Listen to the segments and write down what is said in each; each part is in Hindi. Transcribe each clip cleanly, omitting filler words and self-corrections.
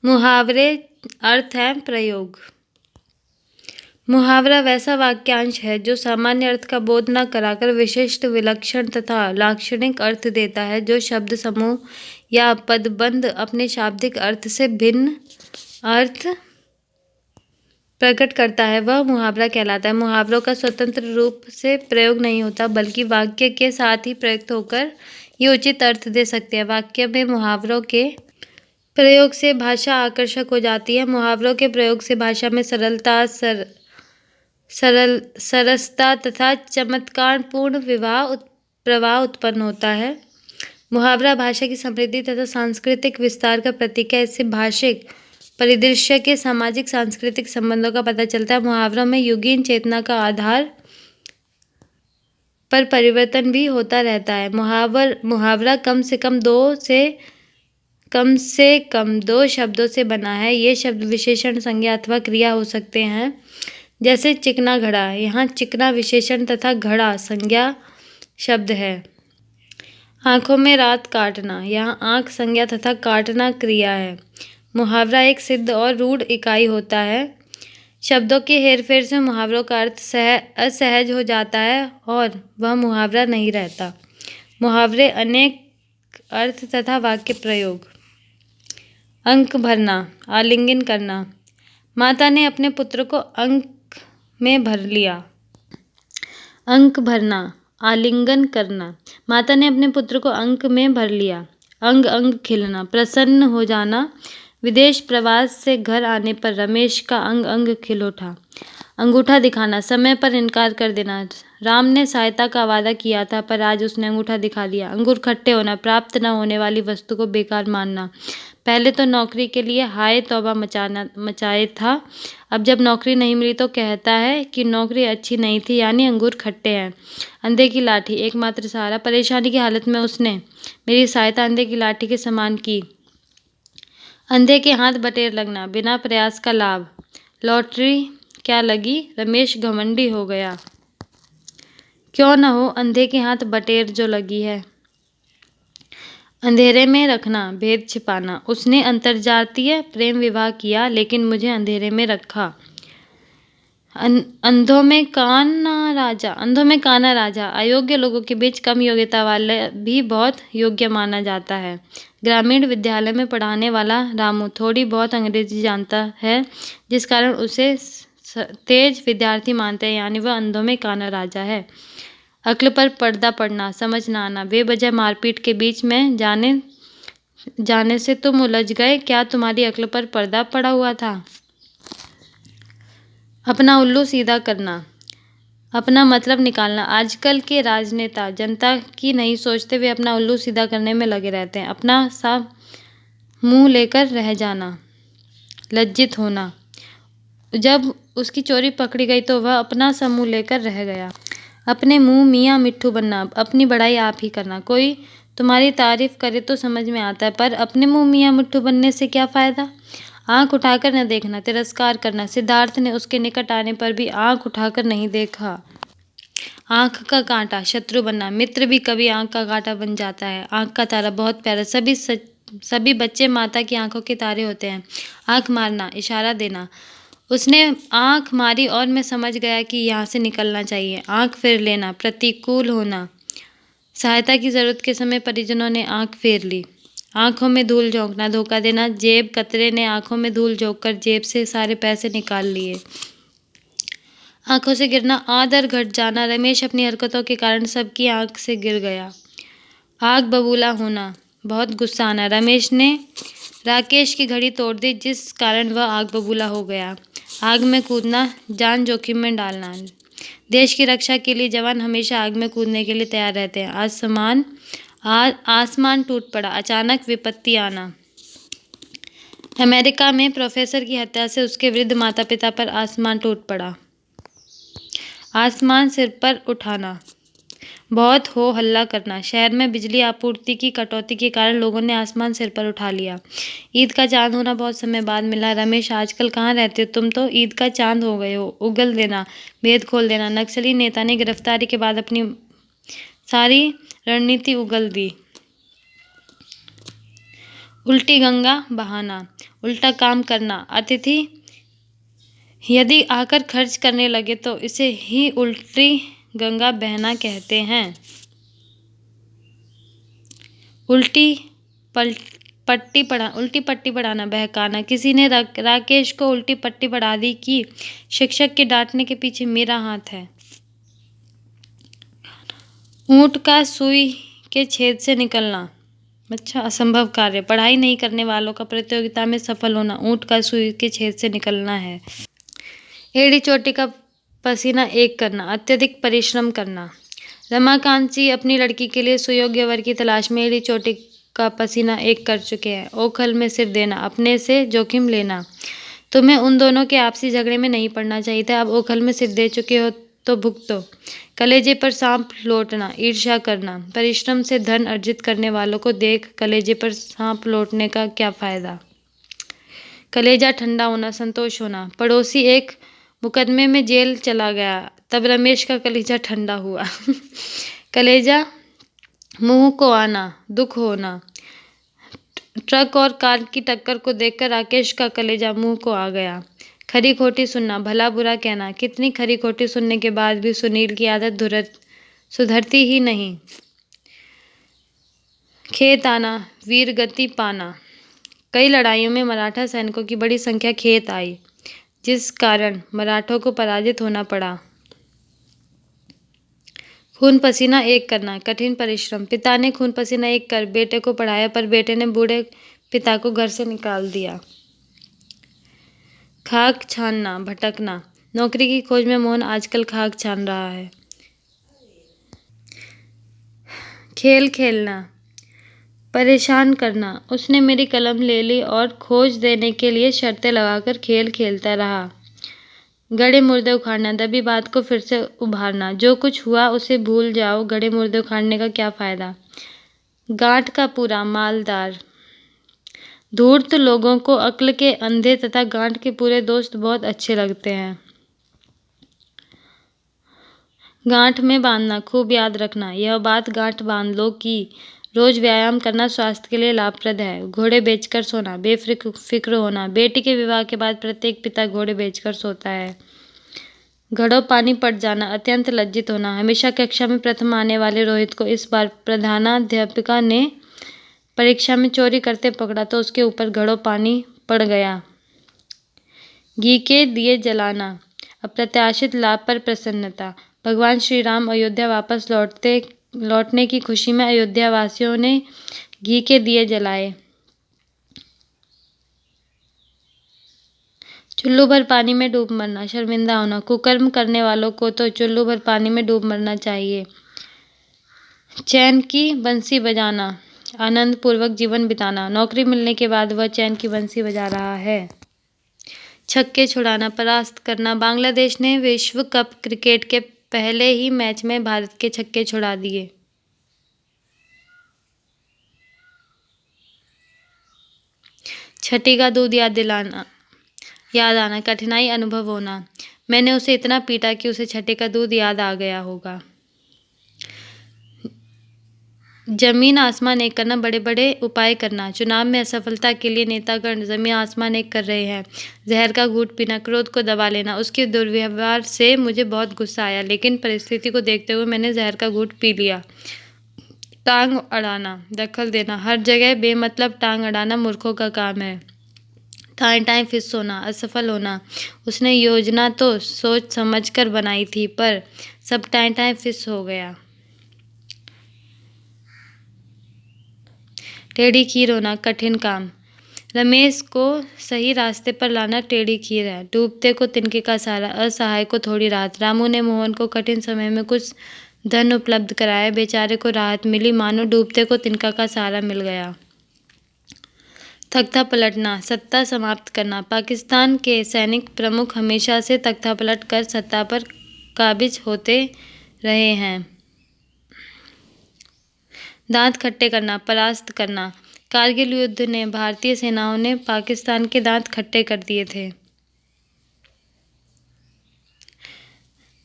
मुहावरे अर्थ हैं प्रयोग। मुहावरा वैसा वाक्यांश है जो सामान्य अर्थ का बोध न कराकर विशिष्ट, विलक्षण तथा लाक्षणिक अर्थ देता है। जो शब्द समूह या पदबंध अपने शाब्दिक अर्थ से भिन्न अर्थ प्रकट करता है वह मुहावरा कहलाता है। मुहावरों का स्वतंत्र रूप से प्रयोग नहीं होता, बल्कि वाक्य के साथ ही प्रयुक्त होकर ये उचित अर्थ दे सकते हैं। वाक्य में मुहावरों के प्रयोग से भाषा आकर्षक हो जाती है। मुहावरों के प्रयोग से भाषा में सरसता तथा चमत्कारपूर्ण प्रवाह उत्पन्न होता है। मुहावरा भाषा की समृद्धि तथा सांस्कृतिक विस्तार का प्रतीक है। इससे भाषिक परिदृश्य के सामाजिक सांस्कृतिक संबंधों का पता चलता है। मुहावरों में युगीन चेतना का आधार पर परिवर्तन भी होता रहता है। मुहावरा कम से कम दो शब्दों से बना है। ये शब्द विशेषण, संज्ञा अथवा क्रिया हो सकते हैं। जैसे चिकना घड़ा, यहाँ चिकना विशेषण तथा घड़ा संज्ञा शब्द है। आंखों में रात काटना, यहाँ आंख संज्ञा तथा काटना क्रिया है। मुहावरा एक सिद्ध और रूढ़ इकाई होता है। शब्दों के हेरफेर से मुहावरों का अर्थ असहज हो जाता है और वह मुहावरा नहीं रहता। मुहावरे अनेक अर्थ तथा वाक्य प्रयोग। अंक भरना, आलिंगन करना। माता ने अपने पुत्र को अंक में भर लिया। अंक भरना, आलिंगन करना। माता ने अपने पुत्र को अंक में भर लिया। अंग अंग खिलना, प्रसन्न हो जाना। विदेश प्रवास से घर आने पर रमेश का अंग अंग खिल उठा। अंगूठा दिखाना, समय पर इनकार कर देना। राम ने सहायता का वादा किया था पर आज उसने अंगूठा दिखा दिया। अंगूर खट्टे होना, प्राप्त न होने वाली वस्तु को बेकार मानना। पहले तो नौकरी के लिए हाय तौबा मचाए था, अब जब नौकरी नहीं मिली तो कहता है कि नौकरी अच्छी नहीं थी, यानी अंगूर खट्टे हैं। अंधे की लाठी, एकमात्र सहारा। परेशानी की हालत में उसने मेरी सहायता अंधे की लाठी के समान की। अंधे के हाथ बटेर लगना, बिना प्रयास का लाभ। लॉटरी क्या लगी, रमेश घमंडी हो गया। क्यों न हो अंधे के हाथ बटेर जो लगी है। अंधेरे में रखना, भेद छिपाना। उसने अंतर्जातीय प्रेम विवाह किया लेकिन मुझे अंधेरे में रखा। अंधों में काना राजा। अयोग्य लोगों के बीच कम योग्यता वाले भी बहुत योग्य माना जाता है। ग्रामीण विद्यालय में पढ़ाने वाला रामू थोड़ी बहुत अंग्रेजी जानता है, जिस कारण उसे तेज विद्यार्थी मानते हैं, यानी वह अंधों में काना राजा है। अक्ल पर पर्दा पड़ना, समझ न आना। बेवजह मारपीट के बीच में जाने से तुम उलझ गए, क्या तुम्हारी अक्ल पर पर्दा पड़ा हुआ था। अपना उल्लू सीधा करना, अपना मतलब निकालना। आजकल के राजनेता जनता की नहीं सोचते, वे अपना उल्लू सीधा करने में लगे रहते हैं। अपना सा मुंह लेकर रह जाना, लज्जित होना। जब उसकी चोरी पकड़ी गई तो वह अपना सा मुंह लेकर रह गया। अपने मुंह मियाँ मिट्ठू बनना, अपनी बड़ाई आप ही करना। कोई तुम्हारी तारीफ करे तो समझ में आता है, पर अपने मुंह मियाँ मिट्ठू बनने से क्या फायदा। आंख उठाकर न देखना, तिरस्कार करना। सिद्धार्थ ने उसके निकट आने पर भी आंख उठाकर नहीं देखा। आंख का कांटा, शत्रु बनना। मित्र भी कभी आंख का कांटा बन जाता है। आंख का तारा, बहुत प्यारा। सभी बच्चे माता की आंखों के तारे होते हैं। आंख मारना, इशारा देना। उसने आंख मारी और मैं समझ गया कि यहाँ से निकलना चाहिए। आंख फेर लेना, प्रतिकूल होना। सहायता की जरूरत के समय परिजनों ने आंख फेर ली। आंखों में धूल झोंकना, धोखा देना। जेब कतरे ने आंखों में धूल झोंककर जेब से सारे पैसे निकाल लिए। आंखों से गिरना, आदर घट जाना। रमेश अपनी हरकतों के कारण सबकी आंख से गिर गया। आग बबूला होना, बहुत गुस्सा आना। रमेश ने राकेश की घड़ी तोड़ दी, जिस कारण वह आग बबूला हो गया। आग में कूदना, जान जोखिम में डालना। देश की रक्षा के लिए जवान हमेशा आग में कूदने के लिए तैयार रहते हैं। आसमान टूट पड़ा, अचानक विपत्ति आना। अमेरिका में प्रोफेसर की हत्या से उसके वृद्ध माता पिता पर आसमान टूट पड़ा। आसमान सिर पर उठाना, बहुत हो हल्ला करना। शहर में बिजली आपूर्ति की कटौती के कारण लोगों ने आसमान सिर पर उठा लिया। ईद का चांद होना, बहुत समय बाद मिला। रमेश, आजकल कहाँ रहते हो तुम, तो ईद का चांद हो गए हो। उगल देना, भेद खोल देना। नक्सली नेता ने गिरफ्तारी के बाद अपनी सारी रणनीति उगल दी। उल्टी गंगा बहाना, उल्टा काम करना। अतिथि यदि आकर खर्च करने लगे तो इसे ही उल्टी गंगा बहना कहते हैं। उल्टी पट्टी पढ़ाना, बहकाना। किसी ने राकेश को उल्टी पट्टी पढ़ा दी कि शिक्षक के डांटने के पीछे मेरा हाथ है। ऊंट का सुई के छेद से निकलना, अच्छा असंभव कार्य। पढ़ाई नहीं करने वालों का प्रतियोगिता में सफल होना ऊंट का सुई के छेद से निकलना है। एड़ी चोटी का पसीना एक करना, अत्यधिक परिश्रम करना। रमाकांत जी अपनी लड़की के लिए सुयोग्य वर की तलाश में एड़ी चोटी का पसीना एक कर चुके हैं। ओखल में सिर देना, अपने से जोखिम लेना। तुम्हें उन दोनों के आपसी झगड़े में नहीं पड़ना चाहिए था। अब ओखल में सिर दे चुके हो तो भुगतो। कलेजे पर सांप लौटना, ईर्ष्या करना। परिश्रम से धन अर्जित करने वालों को देख कलेजे पर सांप लौटने का क्या फायदा। कलेजा ठंडा होना, संतोष होना। पड़ोसी एक मुकदमे में जेल चला गया, तब रमेश का कलेजा ठंडा हुआ। कलेजा मुंह को आना, दुख होना। ट्रक और कार की टक्कर को देखकर राकेश का कलेजा मुंह को आ गया। खरी खोटी सुनना, भला बुरा कहना। कितनी खरी खोटी सुनने के बाद भी सुनील की आदत सुधरती ही नहीं। खेत आना, वीरगति पाना। कई लड़ाइयों में मराठा सैनिकों की बड़ी संख्या खेत आई, जिस कारण मराठों को पराजित होना पड़ा। खून पसीना एक करना, कठिन परिश्रम। पिता ने खून पसीना एक कर बेटे को पढ़ाया, पर बेटे ने बूढ़े पिता को घर से निकाल दिया। खाक छानना, भटकना। नौकरी की खोज में मोहन आजकल खाक छान रहा है। खेल खेलना, परेशान करना। उसने मेरी कलम ले ली और खोज देने के लिए शर्तें लगाकर खेल खेलता रहा। गड़े मुर्दे उखाड़ना, दबी बात को फिर से उभारना। जो कुछ हुआ उसे भूल जाओ, गड़े मुर्दे उखाड़ने का क्या फायदा। गांठ का पूरा, मालदार। धूर्त लोगों को अक्ल के अंधे तथा गांठ के पूरे दोस्त बहुत अच्छे लगते हैं। गांठ में बांधना, खूब याद रखना। यह बात गांठ बांध लो कि रोज व्यायाम करना स्वास्थ्य के लिए लाभप्रद है। घोड़े बेचकर सोना, बेफिक्र होना। बेटी के विवाह के बाद प्रत्येक पिता घोड़े बेचकर सोता है। घड़ों पानी पड़ जाना, अत्यंत लज्जित होना। हमेशा कक्षा में प्रथम आने वाले रोहित को इस बार प्रधानाध्यापिका ने परीक्षा में चोरी करते पकड़ा तो उसके ऊपर घड़ों पानी पड़ गया। घी के दिए जलाना, अप्रत्याशित लाभ पर प्रसन्नता। भगवान श्री राम अयोध्या वापस लौटने की खुशी में अयोध्या वासियों ने घी के दिए जलाए। चुल्लू भर पानी में डूब मरना, शर्मिंदा होना। कुकर्म करने वालों को तो चुल्लू भर पानी में डूब मरना चाहिए। चैन की बंसी बजाना, आनंद पूर्वक जीवन बिताना। नौकरी मिलने के बाद वह चैन की बंसी बजा रहा है। छक्के छुड़ाना, परास्त करना। बांग्लादेश ने विश्व कप क्रिकेट के पहले ही मैच में भारत के छक्के छुड़ा दिए। छठी का दूध याद आना, कठिनाई अनुभव होना। मैंने उसे इतना पीटा कि उसे छठी का दूध याद आ गया होगा। जमीन आसमान एक करना, बड़े बड़े उपाय करना। चुनाव में असफलता के लिए नेतागण जमीन आसमान एक कर रहे हैं। जहर का घूंट पीना, क्रोध को दबा लेना। उसके दुर्व्यवहार से मुझे बहुत गुस्सा आया, लेकिन परिस्थिति को देखते हुए मैंने जहर का घूंट पी लिया। टांग अड़ाना, दखल देना। हर जगह बेमतलब टांग अड़ाना मूर्खों का काम है। टाएं टाएं फिस होना, असफल होना। उसने योजना तो सोच समझ कर बनाई थी, पर सब टाएं टाएं फिस हो गया। टेढ़ी खीर होना, कठिन काम। रमेश को सही रास्ते पर लाना टेढ़ी खीर है। डूबते को तिनके का सहारा, असहाय को थोड़ी राहत। रामू ने मोहन को कठिन समय में कुछ धन उपलब्ध कराया, बेचारे को राहत मिली, मानो डूबते को तिनका का सहारा मिल गया। तख्ता पलटना, सत्ता समाप्त करना। पाकिस्तान के सैनिक प्रमुख हमेशा से तख्ता पलट कर सत्ता पर काबिज होते रहे हैं। दांत खट्टे करना, परास्त करना। कारगिल युद्ध ने भारतीय सेनाओं ने पाकिस्तान के दांत खट्टे कर दिए थे।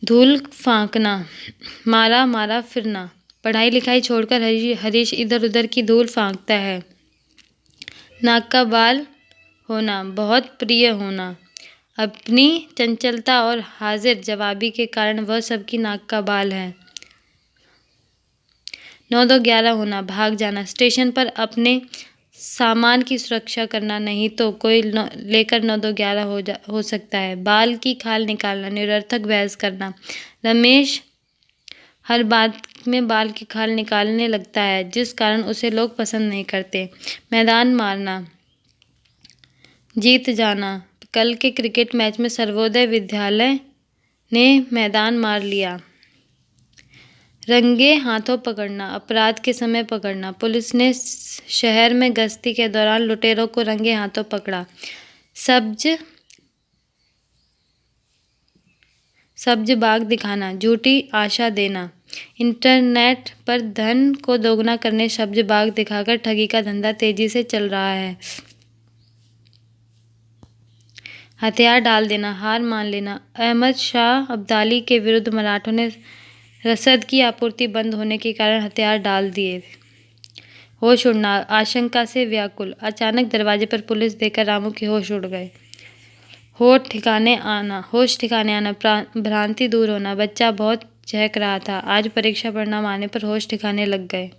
धूल फांकना, मारा मारा फिरना। पढ़ाई लिखाई छोड़कर हरीश इधर उधर की धूल फांकता है। नाक का बाल होना, बहुत प्रिय होना। अपनी चंचलता और हाजिर जवाबी के कारण वह सबकी नाक का बाल है। 9-2-11 होना, भाग जाना। स्टेशन पर अपने सामान की सुरक्षा करना, नहीं तो कोई लेकर 9-2-11 हो सकता है। बाल की खाल निकालना, निरर्थक बहस करना। रमेश हर बात में बाल की खाल निकालने लगता है, जिस कारण उसे लोग पसंद नहीं करते। मैदान मारना, जीत जाना। कल के क्रिकेट मैच में सर्वोदय विद्यालय ने मैदान मार लिया। रंगे हाथों पकड़ना, अपराध के समय पकड़ना। पुलिस ने शहर में गश्ती के दौरान लुटेरों को रंगे हाथों पकड़ा। सब्ज बाग दिखाना, झूठी आशा देना। इंटरनेट पर धन को दोगुना करने सब्ज बाग दिखाकर ठगी का धंधा तेजी से चल रहा है। हथियार डाल देना, हार मान लेना। अहमद शाह अब्दाली के विरुद्ध मराठों ने रसद की आपूर्ति बंद होने के कारण हथियार डाल दिए। होश उड़ना, आशंका से व्याकुल। अचानक दरवाजे पर पुलिस देखकर रामू के होश उड़ गए। होश ठिकाने आना, भ्रांति दूर होना। बच्चा बहुत चहक रहा था। आज परीक्षा परिणाम आने पर होश ठिकाने लग गए।